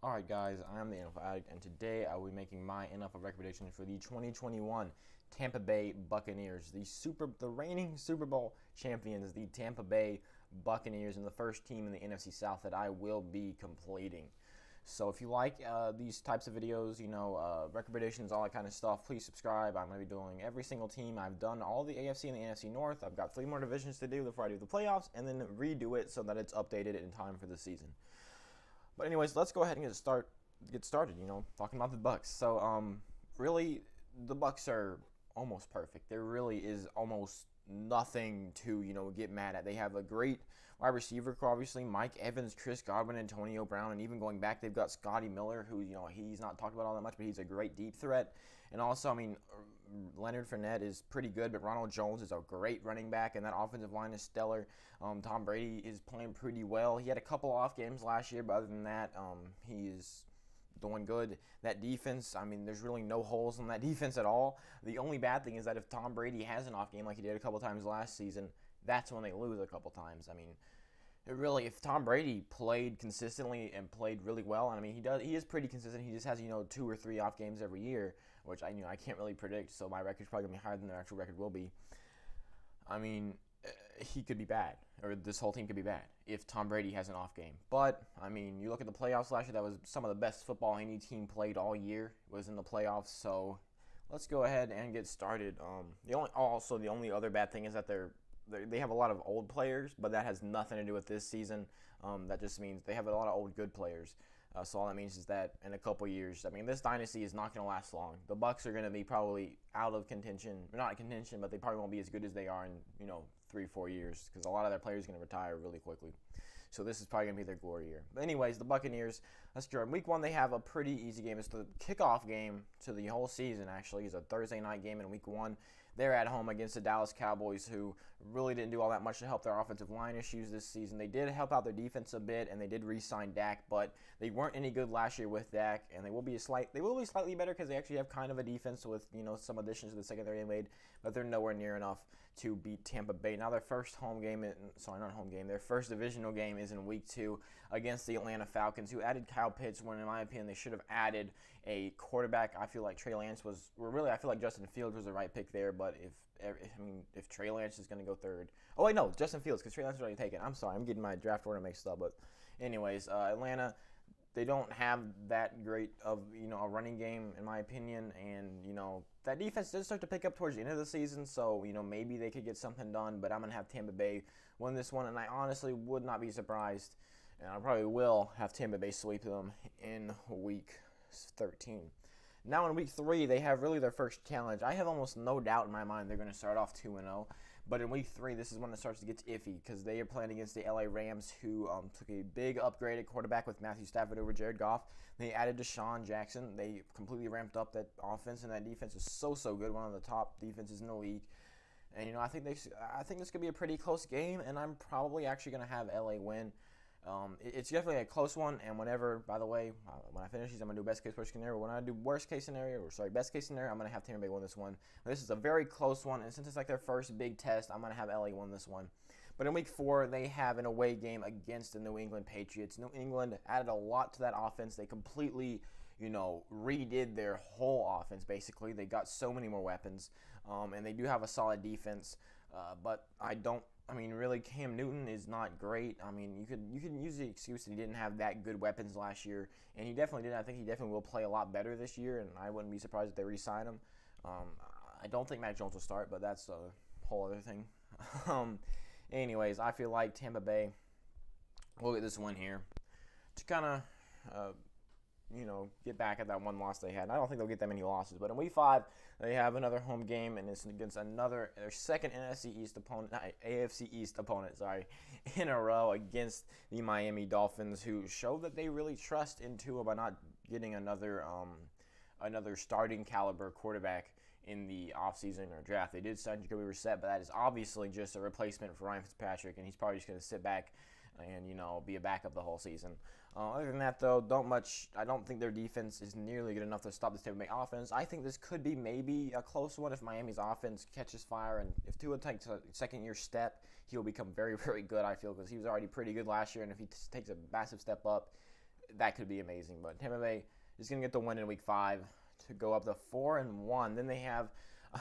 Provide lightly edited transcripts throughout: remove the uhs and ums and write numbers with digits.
Alright guys, I am the NFL Addict, and today I will be making my NFL recommendation for the 2021 Tampa Bay Buccaneers, the reigning Super Bowl champions, the Tampa Bay Buccaneers, and the first team in the NFC South that I will be completing. So if you like these types of videos, recommendations, all that kind of stuff, please subscribe. I'm going to be doing every single team. I've done all the AFC and the NFC North. I've got 3 more divisions to do before I do the playoffs, and then redo it so that it's updated in time for the season. But anyways, let's go ahead and get started. Talking about the Bucks. So really, the Bucks are almost perfect. There really is almost nothing to get mad at. They have a great wide receiver core, obviously Mike Evans, Chris Godwin, Antonio Brown, and even going back, they've got Scotty Miller, who he's not talked about all that much, but he's a great deep threat. And also, Leonard Fournette is pretty good, but Ronald Jones is a great running back, and that offensive line is stellar. Tom Brady is playing pretty well. He had a couple off games last year, but other than that, he is doing good. That defense, there's really no holes in that defense at all. The only bad thing is that if Tom Brady has an off game like he did a couple times last season, that's when they lose a couple times. If Tom Brady played consistently and played really well, and he is pretty consistent. He just has 2 or 3 off games every year, which I can't really predict. So my record's probably gonna be higher than their actual record will be. He could be bad, or this whole team could be bad if Tom Brady has an off game. But you look at the playoffs last year. That was some of the best football any team played all year was in the playoffs. So let's go ahead and get started. The only other bad thing is that they have a lot of old players, but that has nothing to do with this season. That just means they have a lot of old good players. So all that means is that in a couple years, this dynasty is not going to last long. The Bucks are going to be probably out of contention. They're not in contention, but they probably won't be as good as they are in 3-4 years, because a lot of their players are going to retire really quickly. So this is probably going to be their glory year. But anyways, the Buccaneers, let's go. In week 1, they have a pretty easy game. It's the kickoff game to the whole season, actually. It's a Thursday night game in week 1. They're at home against the Dallas Cowboys, who really didn't do all that much to help their offensive line issues this season. They did help out their defense a bit, and they did re-sign Dak, but they weren't any good last year with Dak, and they will be slightly better because they actually have kind of a defense with some additions to the secondary they made, but they're nowhere near enough to beat Tampa Bay. Now their first their first divisional game is in week 2 against the Atlanta Falcons, who added Kyle Pitts when, in my opinion, they should have added a quarterback. I feel like I feel like Justin Fields was the right pick there, but if Trey Lance is going to go third. Oh, wait, no, Justin Fields, because Trey Lance is already taken. I'm sorry, I'm getting my draft order mixed up, but anyways, Atlanta, they don't have that great of a running game, in my opinion, and that defense did start to pick up towards the end of the season, so maybe they could get something done. But I'm gonna have Tampa Bay win this one, and I honestly would not be surprised, and I probably will have Tampa Bay sweep them in week 13. Now in week 3, they have really their first challenge. I have almost no doubt in my mind they're going to start off 2-0. But in week 3, this is when it starts to get iffy, because they are playing against the LA Rams, who took a big upgraded quarterback with Matthew Stafford over Jared Goff. They added Deshaun Jackson. They completely ramped up that offense, and that defense is so good. One of the top defenses in the league. And I think this could be a pretty close game, and I'm probably actually going to have LA win. It's definitely a close one, and when I finish these, I'm going to do best case, worst scenario. When I do best case scenario, I'm going to have Tampa Bay win this one. This is a very close one, and since it's like their first big test, I'm going to have LA win this one. But in week 4, they have an away game against the New England Patriots. New England added a lot to that offense. They completely, redid their whole offense, basically. They got so many more weapons, and they do have a solid defense, but really, Cam Newton is not great. You could use the excuse that he didn't have that good weapons last year, and he definitely did. I think he definitely will play a lot better this year, and I wouldn't be surprised if they re-sign him. I don't think Mac Jones will start, but that's a whole other thing. Anyways, I feel like Tampa Bay will get this win here to kind of get back at that one loss they had. I don't think they'll get that many losses, but in week 5, they have another home game, and it's against their second AFC East opponent, in a row against the Miami Dolphins, who show that they really trust in Tua by not getting another starting caliber quarterback in the offseason or draft. They did sign Jacoby Brissett, but that is obviously just a replacement for Ryan Fitzpatrick, and he's probably just going to sit back and be a backup the whole season. Other than that, though, I don't think their defense is nearly good enough to stop this Tampa Bay offense. I think this could be maybe a close one if Miami's offense catches fire, and if Tua takes a second-year step, he'll become very, very good, I feel, because he was already pretty good last year, and if he takes a massive step up, that could be amazing. But Tampa Bay is going to get the win in Week 5 to go up to 4-1. Then they have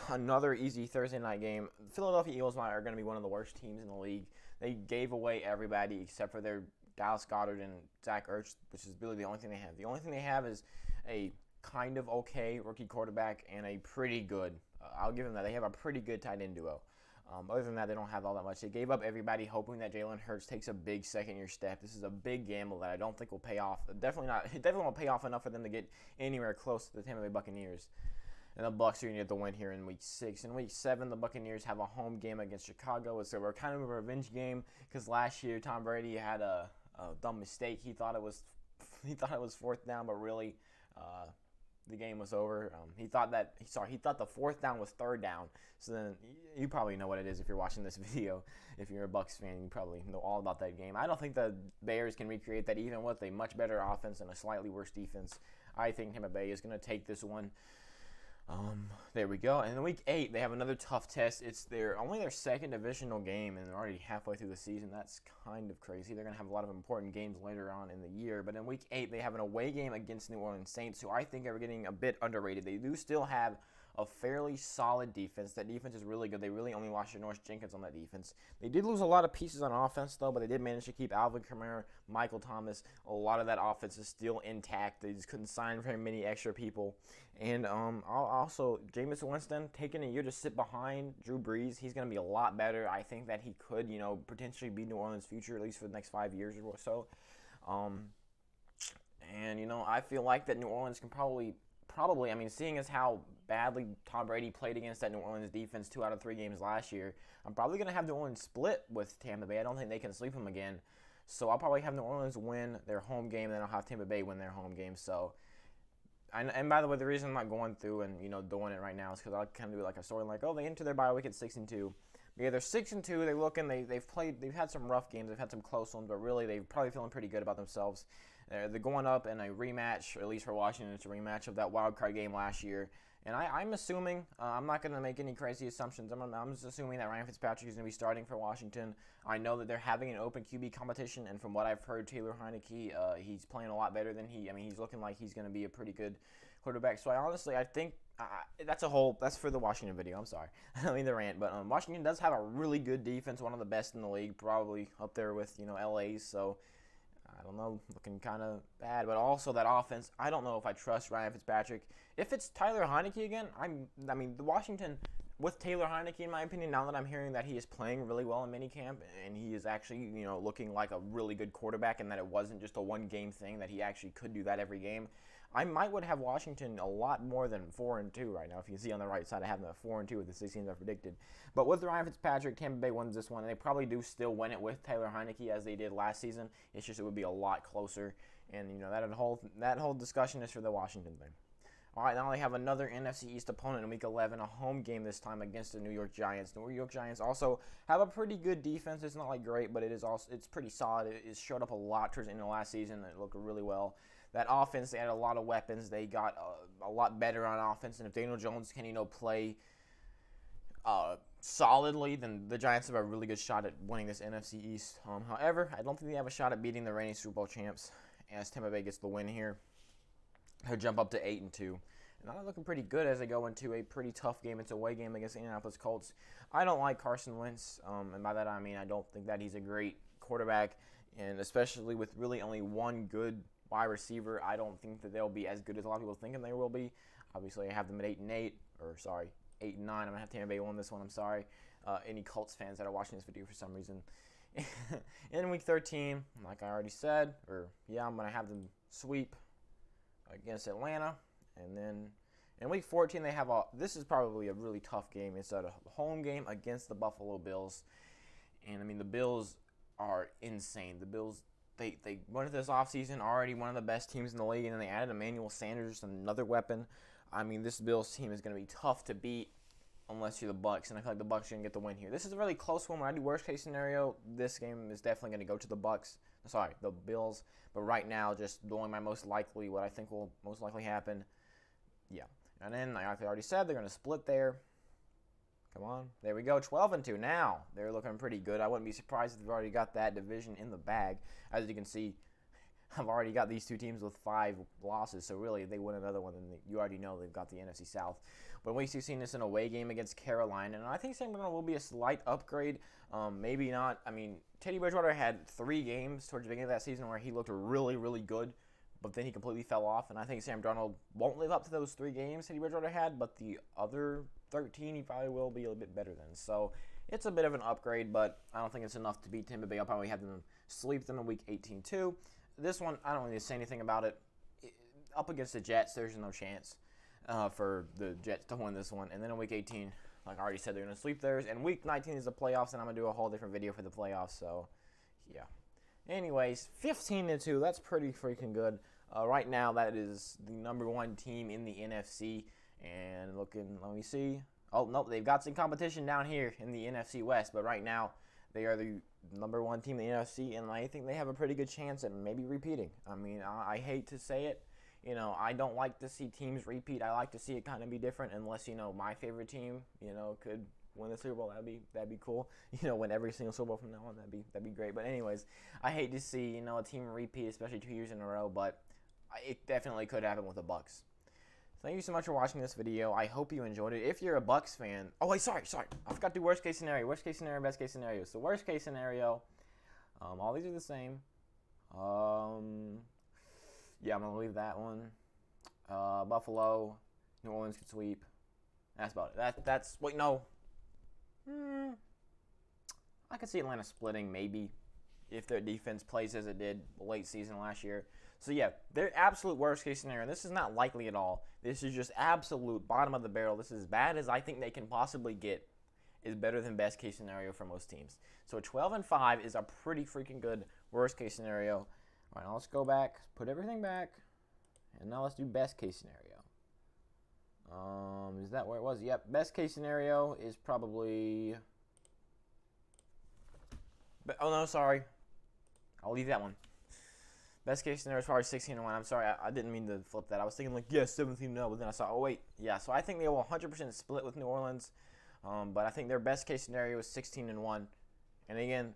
another easy Thursday night game. The Philadelphia Eagles are going to be one of the worst teams in the league. They gave away everybody except for their Dallas Goedert and Zach Ertz, which is really the only thing they have. The only thing they have is a kind of okay rookie quarterback and a pretty good, I'll give them that, they have a pretty good tight end duo. Other than that, they don't have all that much. They gave up everybody hoping that Jalen Hurts takes a big second-year step. This is a big gamble that I don't think will pay off. Definitely not. It definitely won't pay off enough for them to get anywhere close to the Tampa Bay Buccaneers. And the Bucs are going to get the win here in Week 6. In Week 7, the Buccaneers have a home game against Chicago. So we're kind of a revenge game because last year Tom Brady had a dumb mistake. He thought it was 4th down, but really the game was over. He thought the 4th down was 3rd down. So then you probably know what it is if you're watching this video. If you're a Bucs fan, you probably know all about that game. I don't think the Bears can recreate that even with a much better offense and a slightly worse defense. I think Tampa Bay is going to take this one. There we go. And in Week 8, they have another tough test. It's only their second divisional game, and they're already halfway through the season. That's kind of crazy. They're going to have a lot of important games later on in the year. But in Week 8, they have an away game against New Orleans Saints, who I think are getting a bit underrated. They do still have a fairly solid defense. That defense is really good. They really only lost Janoris Jenkins on that defense. They did lose a lot of pieces on offense, though, but they did manage to keep Alvin Kamara, Michael Thomas. A lot of that offense is still intact. They just couldn't sign very many extra people. And also, Jameis Winston taking a year to sit behind Drew Brees. He's going to be a lot better. I think that he could, potentially be New Orleans' future, at least for the next 5 years or so. I feel like that New Orleans can probably, seeing as how badly Tom Brady played against that New Orleans defense 2 out of 3 games last year, I'm probably going to have New Orleans split with Tampa Bay. I don't think they can sweep them again. So I'll probably have New Orleans win their home game, and then I'll have Tampa Bay win their home game. So, and by the way, the reason I'm not going through and, doing it right now is because I'll kind of do like a story like, they enter their bye week at 6-2. Yeah, they're 6-2. They're looking. They've had some rough games. They've had some close ones, but really they're probably feeling pretty good about themselves. They're going up in a rematch, or at least for Washington, it's a rematch of that wild card game last year. And I'm assuming, I'm not going to make any crazy assumptions. I'm just assuming that Ryan Fitzpatrick is going to be starting for Washington. I know that they're having an open QB competition, and from what I've heard, Taylor Heineke, he's playing a lot better than he's looking like he's going to be a pretty good quarterback. So I think that's for the Washington video. I'm sorry. I don't mean the rant, but Washington does have a really good defense, one of the best in the league, probably up there with, LA's. So I don't know, looking kind of bad. But also that offense, I don't know if I trust Ryan Fitzpatrick. If it's Tyler Heineke again, the Washington with Taylor Heineke, in my opinion, now that I'm hearing that he is playing really well in minicamp and he is actually, looking like a really good quarterback and that it wasn't just a one-game thing, that he actually could do that every game, I would have Washington a lot more than 4-2 right now. If you can see on the right side, I have them at 4-2 with the 6 teams I predicted. But with Ryan Fitzpatrick, Tampa Bay wins this one, and they probably do still win it with Taylor Heineke as they did last season. It's just it would be a lot closer, and that whole discussion is for the Washington thing. All right, now they have another NFC East opponent in Week 11, a home game this time against the New York Giants. The New York Giants also have a pretty good defense. It's not like great, but it's pretty solid. It showed up a lot towards the end of last season. It looked really well. That offense, they had a lot of weapons. They got a lot better on offense, and if Daniel Jones can, play solidly, then the Giants have a really good shot at winning this NFC East. However, I don't think they have a shot at beating the reigning Super Bowl champs, as Tampa Bay gets the win here. He'll jump up to 8-2. And they're looking pretty good as they go into a pretty tough game. It's a away game against the Indianapolis Colts. I don't like Carson Wentz, and by that I mean I don't think that he's a great quarterback, and especially with really only one good wide receiver, I don't think that they'll be as good as a lot of people think they will be. Obviously, I have them at 8-8, 8-9. I'm going to have Tampa Bay win this one. I'm sorry. Any Colts fans that are watching this video for some reason. In Week 13, like I already said, I'm going to have them sweep against Atlanta. And then in Week 14, they have this is probably a really tough game. It's a home game against the Buffalo Bills. And, the Bills are insane. The Bills, they went into this offseason already one of the best teams in the league, and then they added Emmanuel Sanders, another weapon. This Bills team is going to be tough to beat unless you're the Bucs, and I feel like the Bucs are going to get the win here. This is a really close one. When I do worst-case scenario, this game is definitely going to go to the Bills. But right now, just doing my what I think will most likely happen. Yeah. And then, like I already said, they're going to split there. Come on. There we go. 12-2. Now, they're looking pretty good. I wouldn't be surprised if they've already got that division in the bag. As you can see, I've already got these two teams with 5 losses, so really, if they win another one, then you already know they've got the NFC South. But we've seen this in a away game against Carolina, and I think Sam Darnold will be a slight upgrade. Maybe not. I mean, Teddy Bridgewater had 3 games towards the beginning of that season where he looked really, really good, but then he completely fell off, and I think Sam Darnold won't live up to those 3 games Teddy Bridgewater had, but the other 13, he probably will be a little bit better than. So it's a bit of an upgrade, but I don't think it's enough to beat Tampa Bay. I'll probably have them sweep them in Week 18 too. This one, I don't need to say anything about it. Up against the Jets, there's no chance for the Jets to win this one. And then in Week 18, like I already said, they're going to sweep theirs. And Week 19 is the playoffs, and I'm going to do a whole different video for the playoffs. So, yeah. Anyways, 15-2, that's pretty freaking good. Right now, that is the number 1 team in the NFC. And looking, let me see. Oh, nope, they've got some competition down here in the NFC West. But right now, they are the number 1 team in the NFC, and I think they have a pretty good chance at maybe repeating. I mean, I hate to say it. You know, I don't like to see teams repeat. I like to see it kind of be different, unless, you know, my favorite team, you know, could win the Super Bowl. That'd be cool. You know, win every single Super Bowl from now on. That'd be great. But anyways, I hate to see, you know, a team repeat, especially 2 years in a row, but it definitely could happen with the Bucs. Thank you so much for watching this video. I hope you enjoyed it. If you're a Bucs fan, oh wait, sorry, I forgot to do worst case scenario. Worst case scenario, best case scenario. So worst case scenario, all these are the same. Yeah, I'm gonna leave that one. Buffalo, New Orleans could sweep. That's about it. That's wait, no. I could see Atlanta splitting maybe if their defense plays as it did late season last year. So yeah, their absolute worst case scenario. This is not likely at all. This is just absolute bottom of the barrel. This is as bad as I think they can possibly get. Is better than best case scenario for most teams. So 12-5 is a pretty freaking good worst case scenario. All right, now let's go back, put everything back, and now let's do best case scenario. Is that where it was? Yep, best case scenario is probably. Oh no, sorry. I'll leave that one. Best case scenario is probably 16-1. I'm sorry, I didn't mean to flip that. I was thinking like, yes, 17-0, but then I saw, oh wait, yeah. So I think they will 100% split with New Orleans, but I think their best case scenario is 16-1. And again,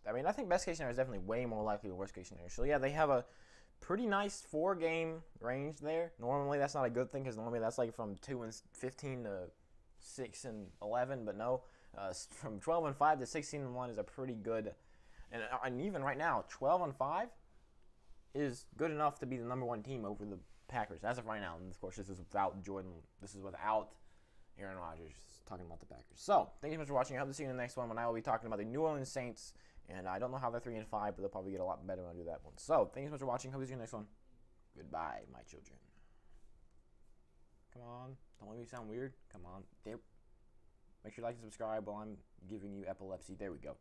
I mean, I think best case scenario is definitely way more likely than worst case scenario. So yeah, they have a pretty nice 4-game range there. Normally that's not a good thing because normally that's like from 2-15 to 6-11, but no, from 12-5 to 16-1 is a pretty good. And even right now, 12-5 is good enough to be the number 1 team over the Packers as of right now. And of course, this is without Jordan. This is without Aaron Rodgers. Talking about the Packers. So thank you so much for watching. I hope to see you in the next one when I will be talking about the New Orleans Saints. And I don't know how they're 3-5, but they'll probably get a lot better when I do that one. So thank you so much for watching. Hope to see you in the next one. Goodbye, my children. Come on, don't let me sound weird. Come on, there. Make sure you like and subscribe while I'm giving you epilepsy. There we go.